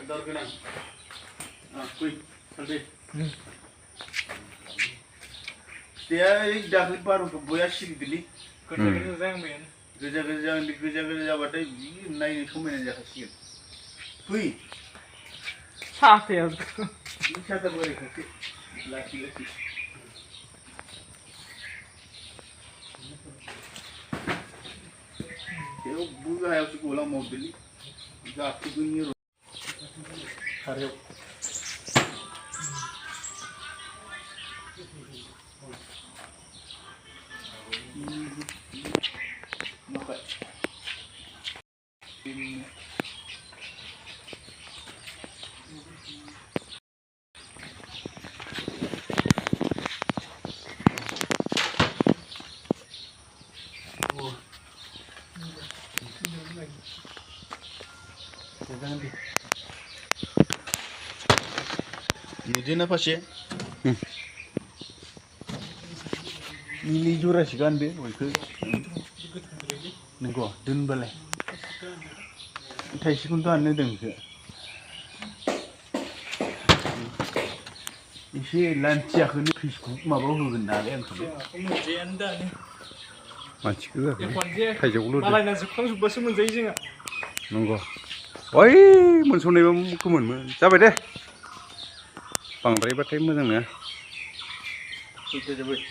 Sadar kena. Kui, salde. Dia dah baru ke boya sih gili. Kerja yang main. Geja batai naik komen aja kasih. Kui. Sate ya. Bisa tak boleh kasih. Laki. Dia buka ya sekolah mobil. Gak aku punya. Karyo. Makai. Ini apa sih? Ini jurah sih kan be, waktu nego, dun balai. Thai sih pun tuh aneh deng ke. Isi lancar ini Facebook mah baru kenal yang tu. Kemudian dah ni. Macam tu. Thai jauh lu. Malah nasi kau sudah semua jadi je. Nunggu. Oi, muncul ni kemun. Cabai deh. Pangdrai batai mana? Itu je boy.